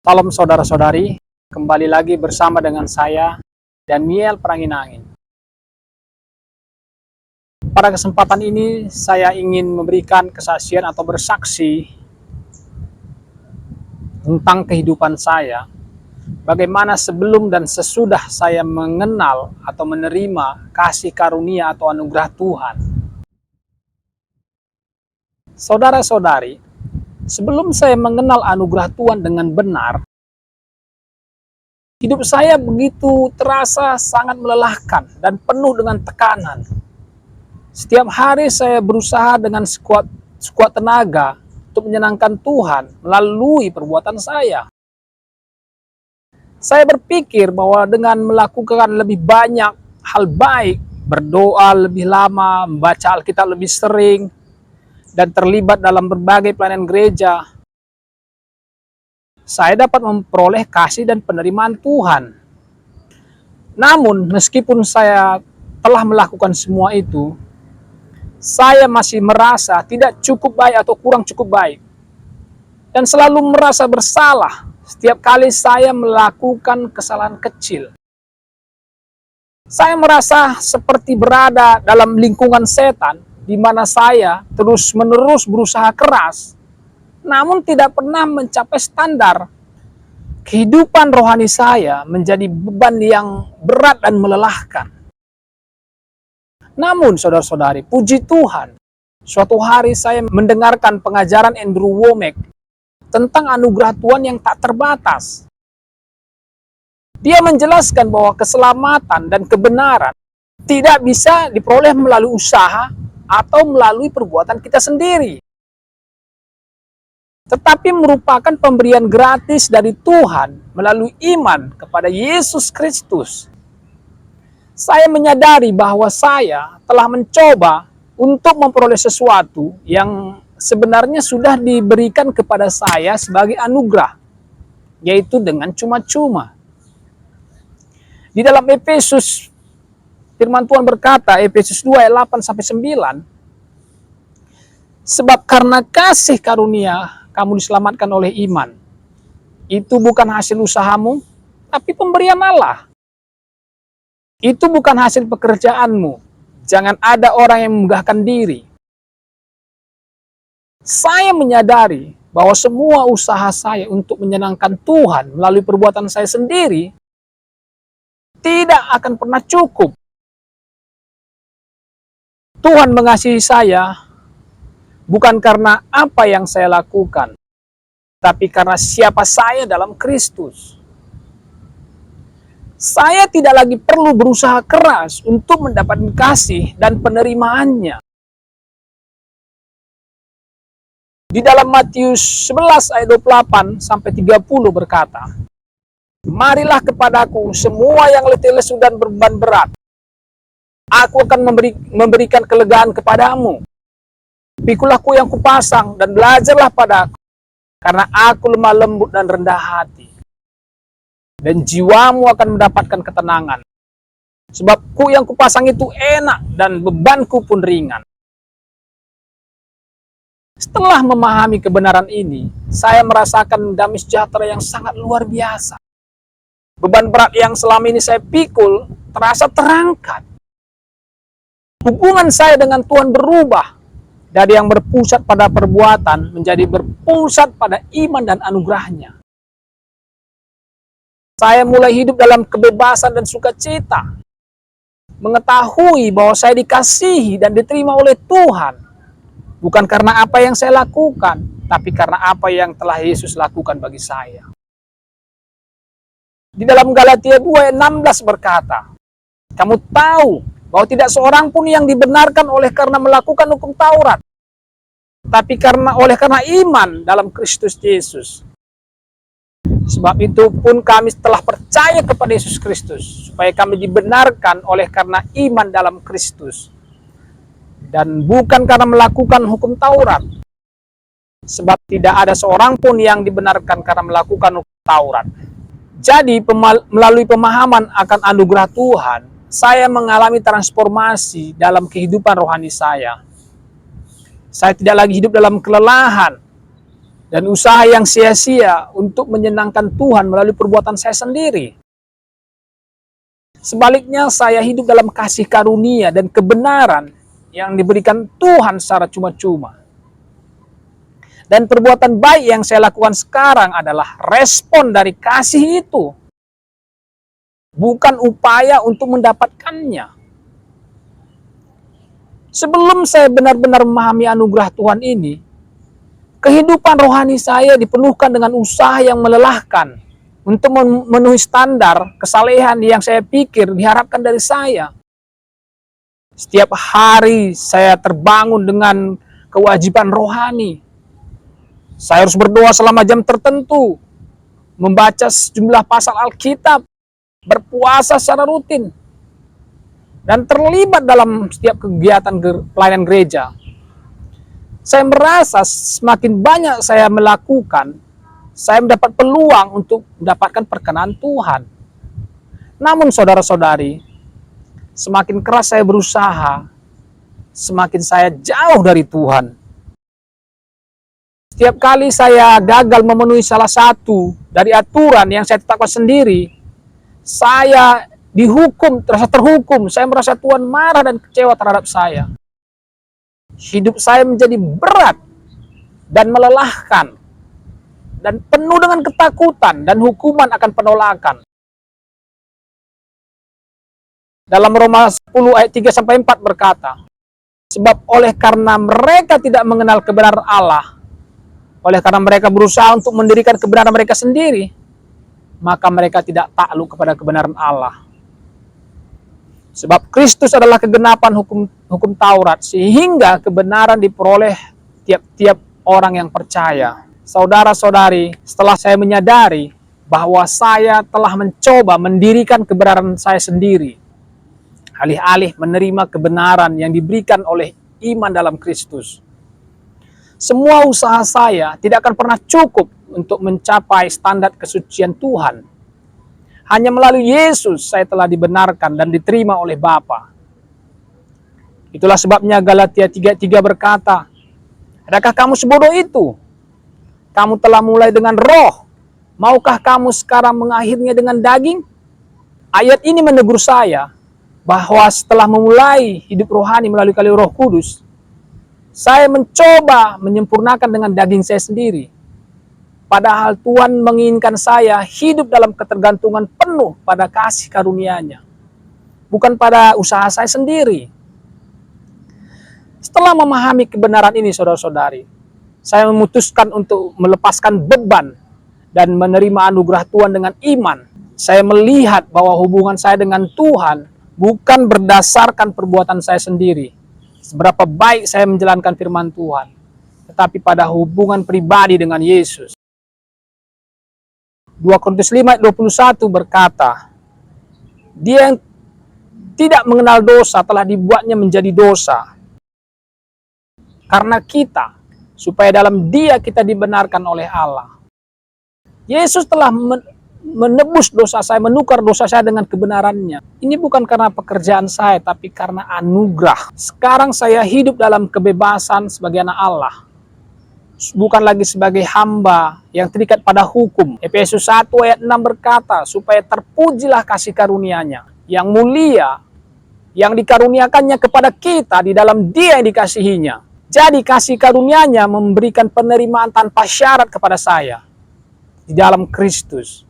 Salam saudara-saudari, kembali lagi bersama dengan saya, Daniel Pranginangin. Pada kesempatan ini, saya ingin memberikan kesaksian atau bersaksi tentang kehidupan saya, bagaimana sebelum dan sesudah saya mengenal atau menerima kasih karunia atau anugerah Tuhan. Saudara-saudari, sebelum saya mengenal anugerah Tuhan dengan benar, hidup saya begitu terasa sangat melelahkan dan penuh dengan tekanan. Setiap hari saya berusaha dengan sekuat tenaga untuk menyenangkan Tuhan melalui perbuatan saya. Saya berpikir bahwa dengan melakukan lebih banyak hal baik, berdoa lebih lama, membaca Alkitab lebih sering, dan terlibat dalam berbagai pelayanan gereja, saya dapat memperoleh kasih dan penerimaan Tuhan. Namun, meskipun saya telah melakukan semua itu, saya masih merasa tidak cukup baik atau kurang cukup baik. Dan selalu merasa bersalah setiap kali saya melakukan kesalahan kecil. Saya merasa seperti berada dalam lingkungan setan, di mana saya terus-menerus berusaha keras, namun tidak pernah mencapai standar. Kehidupan rohani saya menjadi beban yang berat dan melelahkan. Namun saudara-saudari, puji Tuhan, suatu hari saya mendengarkan pengajaran Andrew Wommack tentang anugerah Tuhan yang tak terbatas. Dia menjelaskan bahwa keselamatan dan kebenaran tidak bisa diperoleh melalui usaha atau melalui perbuatan kita sendiri, tetapi merupakan pemberian gratis dari Tuhan melalui iman kepada Yesus Kristus. Saya menyadari bahwa saya telah mencoba untuk memperoleh sesuatu yang sebenarnya sudah diberikan kepada saya sebagai anugerah, yaitu dengan cuma-cuma. Di dalam Efesus, firman Tuhan berkata, Efesus 2 ayat 8-9, sebab karena kasih karunia kamu diselamatkan oleh iman. Itu bukan hasil usahamu, tapi pemberian Allah. Itu bukan hasil pekerjaanmu. Jangan ada orang yang menggahkan diri. Saya menyadari bahwa semua usaha saya untuk menyenangkan Tuhan melalui perbuatan saya sendiri tidak akan pernah cukup. Tuhan mengasihi saya bukan karena apa yang saya lakukan, tapi karena siapa saya dalam Kristus. Saya tidak lagi perlu berusaha keras untuk mendapatkan kasih dan penerimaannya. Di dalam Matius 11 ayat 28-30 berkata, marilah kepadaku semua yang letih lesu dan beban berat. Aku akan memberikan kelegaan kepadamu. Pikulah ku yang kupasang dan belajarlah padaku, karena aku lemah lembut dan rendah hati. Dan jiwamu akan mendapatkan ketenangan. Sebab ku yang kupasang itu enak dan bebanku pun ringan. Setelah memahami kebenaran ini, saya merasakan damai sejahtera yang sangat luar biasa. Beban berat yang selama ini saya pikul terasa terangkat. Hubungan saya dengan Tuhan berubah dari yang berpusat pada perbuatan menjadi berpusat pada iman dan anugerahnya. Saya mulai hidup dalam kebebasan dan sukacita, mengetahui bahwa saya dikasihi dan diterima oleh Tuhan, bukan karena apa yang saya lakukan, tapi karena apa yang telah Yesus lakukan bagi saya. Di dalam Galatia 2 ayat 16 berkata, kamu tahu bahwa tidak seorang pun yang dibenarkan oleh karena melakukan hukum Taurat, tapi oleh karena iman dalam Kristus Yesus. Sebab itu pun kami telah percaya kepada Yesus Kristus, supaya kami dibenarkan oleh karena iman dalam Kristus, dan bukan karena melakukan hukum Taurat. Sebab tidak ada seorang pun yang dibenarkan karena melakukan hukum Taurat. Jadi melalui pemahaman akan anugerah Tuhan, saya mengalami transformasi dalam kehidupan rohani saya. Saya tidak lagi hidup dalam kelelahan, dan usaha yang sia-sia untuk menyenangkan Tuhan melalui perbuatan saya sendiri. Sebaliknya, saya hidup dalam kasih karunia dan kebenaran yang diberikan Tuhan secara cuma-cuma. Dan perbuatan baik yang saya lakukan sekarang adalah respon dari kasih itu, bukan upaya untuk mendapatkannya. Sebelum saya benar-benar memahami anugerah Tuhan ini, kehidupan rohani saya dipenuhkan dengan usaha yang melelahkan untuk memenuhi standar kesalehan yang saya pikir diharapkan dari saya. Setiap hari saya terbangun dengan kewajiban rohani. Saya harus berdoa selama jam tertentu, membaca sejumlah pasal Alkitab, berpuasa secara rutin, dan terlibat dalam setiap kegiatan pelayanan gereja. Saya merasa semakin banyak saya melakukan, saya mendapat peluang untuk mendapatkan perkenan Tuhan. Namun saudara-saudari, semakin keras saya berusaha, semakin saya jauh dari Tuhan. Setiap kali saya gagal memenuhi salah satu dari aturan yang saya tetapkan sendiri, saya dihukum, terasa terhukum. Saya merasa Tuhan marah dan kecewa terhadap saya. Hidup saya menjadi berat dan melelahkan, dan penuh dengan ketakutan dan hukuman akan penolakan. Dalam Roma 10 ayat 3-4 berkata, sebab oleh karena mereka tidak mengenal kebenaran Allah, oleh karena mereka berusaha untuk mendirikan kebenaran mereka sendiri, maka mereka tidak takluk kepada kebenaran Allah. Sebab Kristus adalah kegenapan hukum Taurat, sehingga kebenaran diperoleh tiap-tiap orang yang percaya. Saudara-saudari, setelah saya menyadari bahwa saya telah mencoba mendirikan kebenaran saya sendiri, alih-alih menerima kebenaran yang diberikan oleh iman dalam Kristus, semua usaha saya tidak akan pernah cukup untuk mencapai standar kesucian Tuhan. Hanya melalui Yesus saya telah dibenarkan dan diterima oleh Bapa. Itulah sebabnya Galatia 3:3 berkata, adakah kamu sebodoh itu? Kamu telah mulai dengan roh, maukah kamu sekarang mengakhirinya dengan daging? Ayat ini menegur saya bahwa setelah memulai hidup rohani melalui karya Roh Kudus, saya mencoba menyempurnakan dengan daging saya sendiri. Padahal Tuhan menginginkan saya hidup dalam ketergantungan penuh pada kasih karunia-Nya, bukan pada usaha saya sendiri. Setelah memahami kebenaran ini, saudara-saudari, saya memutuskan untuk melepaskan beban dan menerima anugerah Tuhan dengan iman. Saya melihat bahwa hubungan saya dengan Tuhan bukan berdasarkan perbuatan saya sendiri, seberapa baik saya menjalankan firman Tuhan, tetapi pada hubungan pribadi dengan Yesus. 2 Korintus 5:21 berkata, dia yang tidak mengenal dosa telah dibuatnya menjadi dosa karena kita, supaya dalam Dia kita dibenarkan oleh Allah. Yesus telah menebus dosa saya, menukar dosa saya dengan kebenarannya. Ini bukan karena pekerjaan saya, tapi karena anugerah. Sekarang saya hidup dalam kebebasan sebagai anak Allah, bukan lagi sebagai hamba yang terikat pada hukum. Efesus 1 ayat 6 berkata, supaya terpujilah kasih karunia-Nya yang mulia, yang dikaruniakannya kepada kita di dalam Dia yang dikasihinya. Jadi kasih karunia-Nya memberikan penerimaan tanpa syarat kepada saya di dalam Kristus.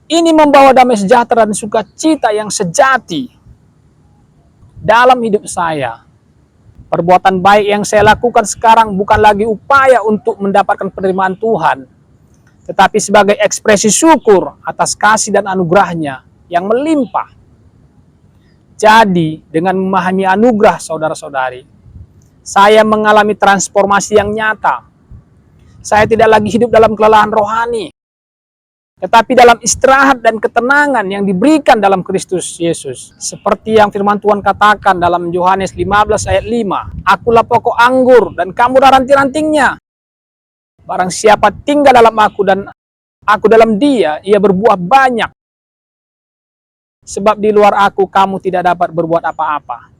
Ini membawa damai sejahtera dan sukacita yang sejati dalam hidup saya. Perbuatan baik yang saya lakukan sekarang bukan lagi upaya untuk mendapatkan penerimaan Tuhan, tetapi sebagai ekspresi syukur atas kasih dan anugerah-Nya yang melimpah. Jadi, dengan memahami anugerah, saudara-saudari, saya mengalami transformasi yang nyata. Saya tidak lagi hidup dalam kelelahan rohani, tetapi dalam istirahat dan ketenangan yang diberikan dalam Kristus Yesus. Seperti yang firman Tuhan katakan dalam Yohanes 15 ayat 5, akulah pokok anggur dan kamu ranting-rantingnya. Barang siapa tinggal dalam aku dan aku dalam dia, ia berbuah banyak. Sebab di luar aku kamu tidak dapat berbuat apa-apa.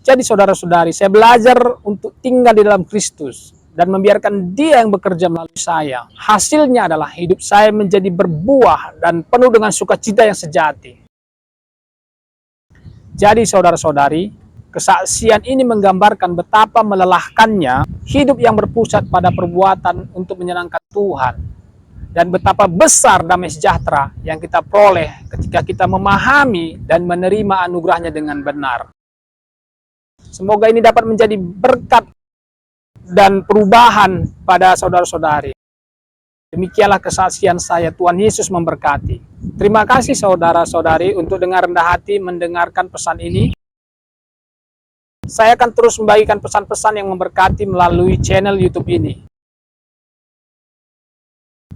Jadi saudara-saudari, saya belajar untuk tinggal di dalam Kristus. dan membiarkan Dia yang bekerja melalui saya. Hasilnya adalah hidup saya menjadi berbuah dan penuh dengan sukacita yang sejati. Jadi saudara-saudari, kesaksian ini menggambarkan betapa melelahkannya hidup yang berpusat pada perbuatan untuk menyenangkan Tuhan. Dan betapa besar damai sejahtera yang kita peroleh ketika kita memahami dan menerima anugerahnya dengan benar. Semoga ini dapat menjadi berkat dan perubahan pada saudara-saudari. Demikianlah kesaksian saya. Tuhan Yesus memberkati. Terima kasih saudara-saudari untuk dengan rendah hati mendengarkan pesan ini. Saya akan terus membagikan pesan-pesan yang memberkati melalui channel YouTube ini.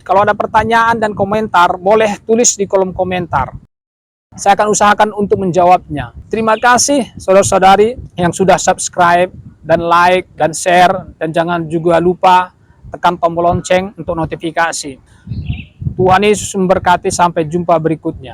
Kalau ada pertanyaan dan komentar, boleh tulis di kolom komentar. Saya akan usahakan untuk menjawabnya. Terima kasih saudara-saudari yang sudah subscribe dan like dan share, dan jangan juga lupa tekan tombol lonceng untuk notifikasi. Tuhan Yesus memberkati, sampai jumpa berikutnya.